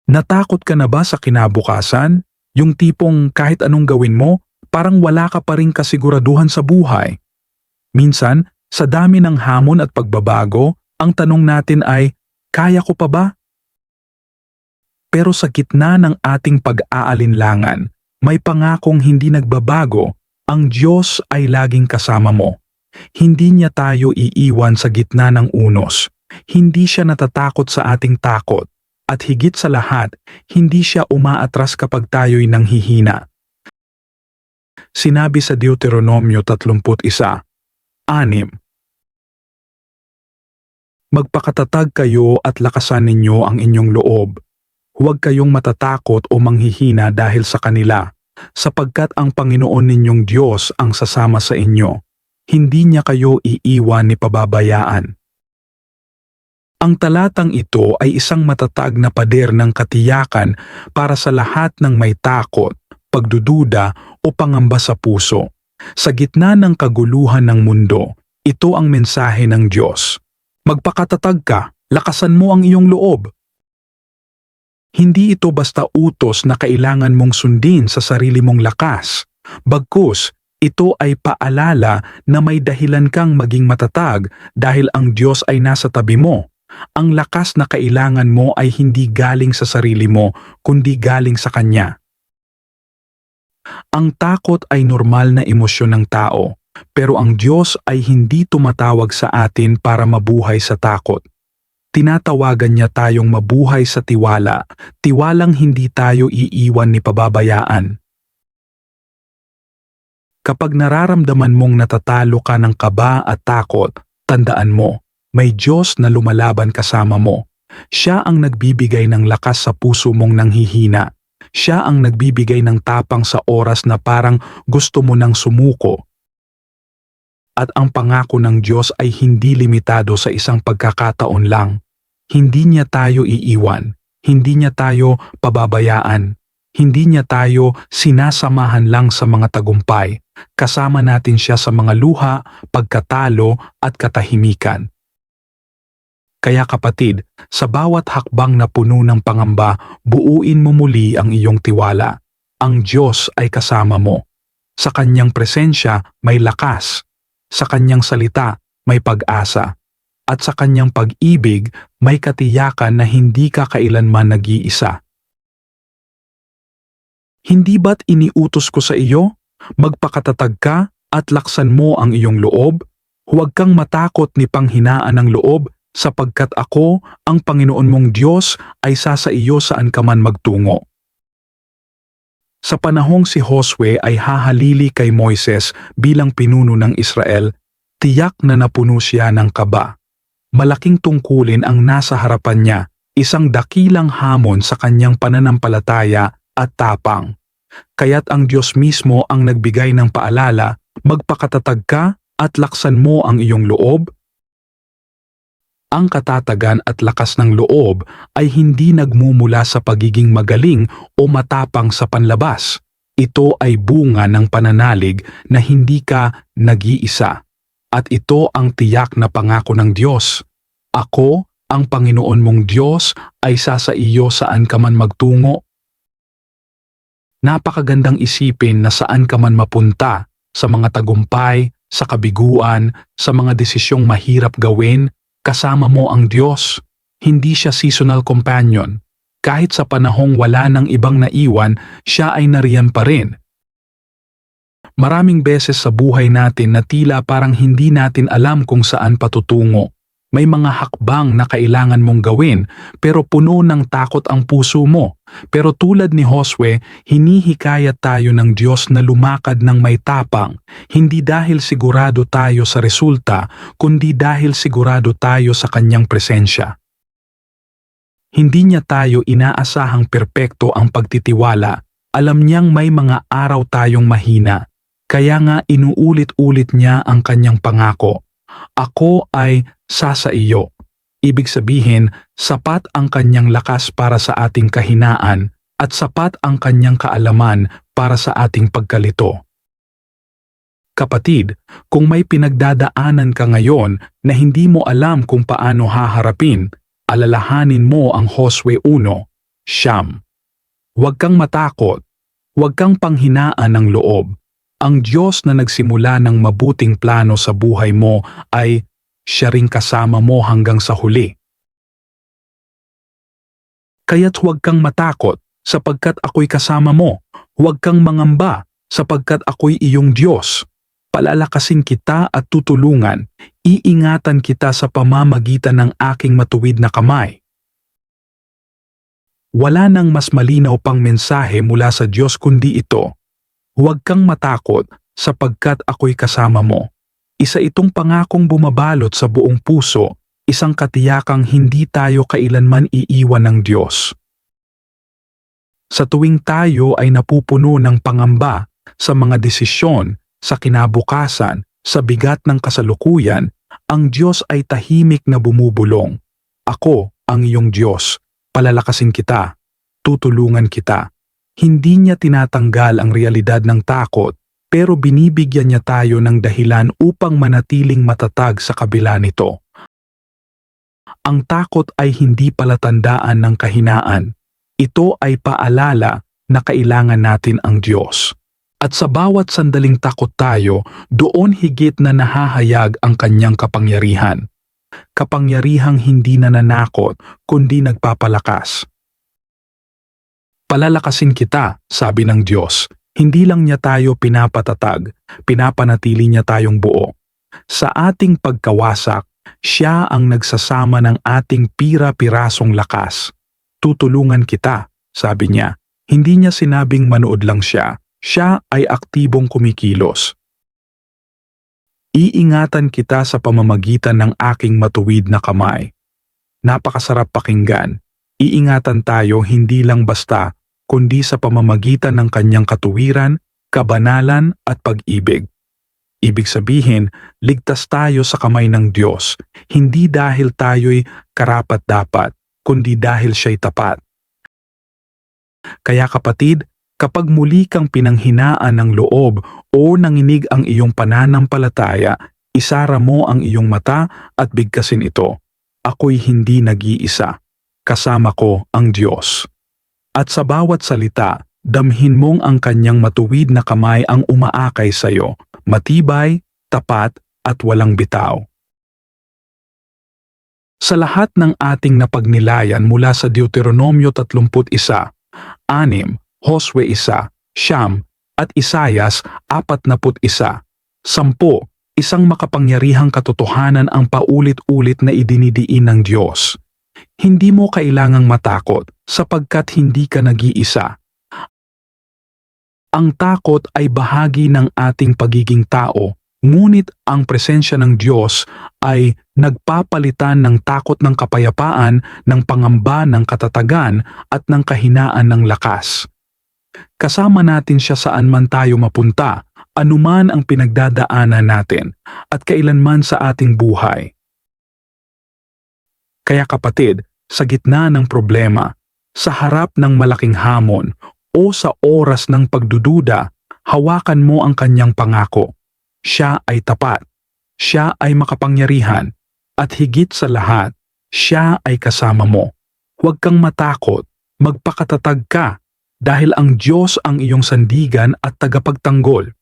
Natakot ka na ba sa kinabukasan? Yung tipong kahit anong gawin mo, parang wala ka pa ring kasiguraduhan sa buhay. Minsan, sa dami ng hamon at pagbabago, ang tanong natin ay, kaya ko pa ba? Pero sa gitna ng ating pag-aalinlangan, may pangakong hindi nagbabago, ang Diyos ay laging kasama mo. Hindi niya tayo iiwan sa gitna ng unos. Hindi siya natatakot sa ating takot. At higit sa lahat, hindi siya umaatras kapag tayo'y nanghihina. Sinabi sa Deuteronomio 31:6, Magpakatatag kayo at lakasan ninyo ang inyong loob. Huwag kayong matatakot o manghihina dahil sa kanila, sapagkat ang Panginoon ninyong Diyos ang sasama sa inyo. Hindi niya kayo iiwan ni pababayaan. Ang talatang ito ay isang matatag na pader ng katiyakan para sa lahat ng may takot, pagdududa o pangamba sa puso. Sa gitna ng kaguluhan ng mundo, ito ang mensahe ng Diyos. Magpakatatag ka, lakasan mo ang iyong loob. Hindi ito basta utos na kailangan mong sundin sa sarili mong lakas. Bagkus, ito ay paalala na may dahilan kang maging matatag dahil ang Diyos ay nasa tabi mo. Ang lakas na kailangan mo ay hindi galing sa sarili mo, kundi galing sa Kanya. Ang takot ay normal na emosyon ng tao, pero ang Diyos ay hindi tumatawag sa atin para mabuhay sa takot. Tinatawagan niya tayong mabuhay sa tiwala, tiwalang hindi tayo iiwan ni pababayaan. Kapag nararamdaman mong natatalo ka ng kaba at takot, tandaan mo, may Diyos na lumalaban kasama mo. Siya ang nagbibigay ng lakas sa puso mong nanghihina. Siya ang nagbibigay ng tapang sa oras na parang gusto mo nang sumuko. At ang pangako ng Diyos ay hindi limitado sa isang pagkakataon lang. Hindi niya tayo iiwan. Hindi niya tayo pababayaan. Hindi niya tayo sinasamahan lang sa mga tagumpay. Kasama natin siya sa mga luha, pagkatalo at katahimikan. Kaya kapatid, sa bawat hakbang na puno ng pangamba, buuin mo muli ang iyong tiwala. Ang Diyos ay kasama mo. Sa Kanyang presensya may lakas. Sa Kanyang salita may pag-asa. At sa Kanyang pag-ibig may katiyakan na hindi ka kailanman nag-iisa. Hindi ba't iniutos ko sa iyo? Magpakatatag ka at laksan mo ang iyong loob. Huwag kang matakot ni panghinaan ng loob, sapagkat ako, ang Panginoon mong Diyos, ay sasa iyo saan ka man magtungo. Sa panahong si Josue ay hahalili kay Moises bilang pinuno ng Israel, tiyak na napuno siya ng kaba. Malaking tungkulin ang nasa harapan niya, isang dakilang hamon sa kanyang pananampalataya at tapang. Kaya't ang Diyos mismo ang nagbigay ng paalala, magpakatatag ka at laksan mo ang iyong loob. Ang katatagan at lakas ng loob ay hindi nagmumula sa pagiging magaling o matapang sa panlabas. Ito ay bunga ng pananalig na hindi ka nag-iisa. At ito ang tiyak na pangako ng Diyos. Ako, ang Panginoon mong Diyos, ay sasa iyo saan ka man magtungo. Napakagandang isipin na saan ka man mapunta, sa mga tagumpay, sa kabiguan, sa mga desisyong mahirap gawin, kasama mo ang Diyos. Hindi siya seasonal companion. Kahit sa panahong wala ng ibang naiwan, siya ay nariyan pa rin. Maraming beses sa buhay natin na tila parang hindi natin alam kung saan patutungo. May mga hakbang na kailangan mong gawin, pero puno ng takot ang puso mo. Pero tulad ni Josue, hinihikayat tayo ng Diyos na lumakad ng may tapang, hindi dahil sigurado tayo sa resulta, kundi dahil sigurado tayo sa Kanyang presensya. Hindi niya tayo inaasahang perpekto ang pagtitiwala. Alam niyang may mga araw tayong mahina. Kaya nga inuulit-ulit niya ang Kanyang pangako. Ako ay sasa iyo. Ibig sabihin, sapat ang Kanyang lakas para sa ating kahinaan at sapat ang Kanyang kaalaman para sa ating pagkalito. Kapatid, kung may pinagdadaanan ka ngayon na hindi mo alam kung paano haharapin, alalahanin mo ang Josue 1. Siyam. Huwag kang matakot. Huwag kang panghinaan ng loob. Ang Diyos na nagsimula ng mabuting plano sa buhay mo ay siya ring kasama mo hanggang sa huli. Kaya't huwag kang matakot sapagkat ako'y kasama mo. Huwag kang mangamba sapagkat ako'y iyong Diyos. Palalakasin kita at tutulungan. Iingatan kita sa pamamagitan ng aking matuwid na kamay. Wala nang mas malinaw pang mensahe mula sa Diyos kundi ito. Huwag kang matakot sapagkat ako'y kasama mo. Isa itong pangakong bumabalot sa buong puso, isang katiyakang hindi tayo kailanman iiwan ng Diyos. Sa tuwing tayo ay napupuno ng pangamba sa mga desisyon, sa kinabukasan, sa bigat ng kasalukuyan, ang Diyos ay tahimik na bumubulong. Ako ang iyong Diyos, palalakasin kita, tutulungan kita. Hindi niya tinatanggal ang realidad ng takot, pero binibigyan niya tayo ng dahilan upang manatiling matatag sa kabila nito. Ang takot ay hindi palatandaan ng kahinaan. Ito ay paalala na kailangan natin ang Diyos. At sa bawat sandaling takot tayo, doon higit na nahahayag ang kanyang kapangyarihan. Kapangyarihang hindi nananakot, kundi nagpapalakas. Palalakasin kita, sabi ng Diyos. Hindi lang niya tayo pinapatatag, pinapanatili niya tayong buo. Sa ating pagkawasak, siya ang nagsasama ng ating pira-pirasong lakas. Tutulungan kita, sabi niya. Hindi niya sinabing manood lang siya. Siya ay aktibong kumikilos. Iingatan kita sa pamamagitan ng aking matuwid na kamay. Napakasarap pakinggan. Iingatan tayo hindi lang basta, kundi sa pamamagitan ng kanyang katuwiran, kabanalan at pag-ibig. Ibig sabihin, ligtas tayo sa kamay ng Diyos, hindi dahil tayo'y karapat-dapat, kundi dahil siya'y tapat. Kaya kapatid, kapag muli kang pinanghinaan ng loob o nanginig ang iyong pananampalataya, isara mo ang iyong mata at bigkasin ito. Ako'y hindi nag-iisa. Kasama ko ang Diyos. At sa bawat salita, damhin mong ang kanyang matuwid na kamay ang umaakay sa iyo, matibay, tapat at walang bitaw. Sa lahat ng ating napagnilayan mula sa Deuteronomio 31, 6, Josue 1, Siyam at Isayas 41, 10, isang makapangyarihang katotohanan ang paulit-ulit na idinidiin ng Diyos. Hindi mo kailangang matakot sapagkat hindi ka nag-iisa. Ang takot ay bahagi ng ating pagiging tao, ngunit ang presensya ng Diyos ay nagpapalitan ng takot ng kapayapaan, ng pangamba ng katatagan at ng kahinaan ng lakas. Kasama natin siya saan man tayo mapunta, anuman ang pinagdadaanan natin, at kailanman sa ating buhay. Kaya kapatid, sa gitna ng problema, sa harap ng malaking hamon, o sa oras ng pagdududa, hawakan mo ang kanyang pangako. Siya ay tapat, siya ay makapangyarihan, at higit sa lahat, siya ay kasama mo. Huwag kang matakot, magpakatatag ka, dahil ang Diyos ang iyong sandigan at tagapagtanggol.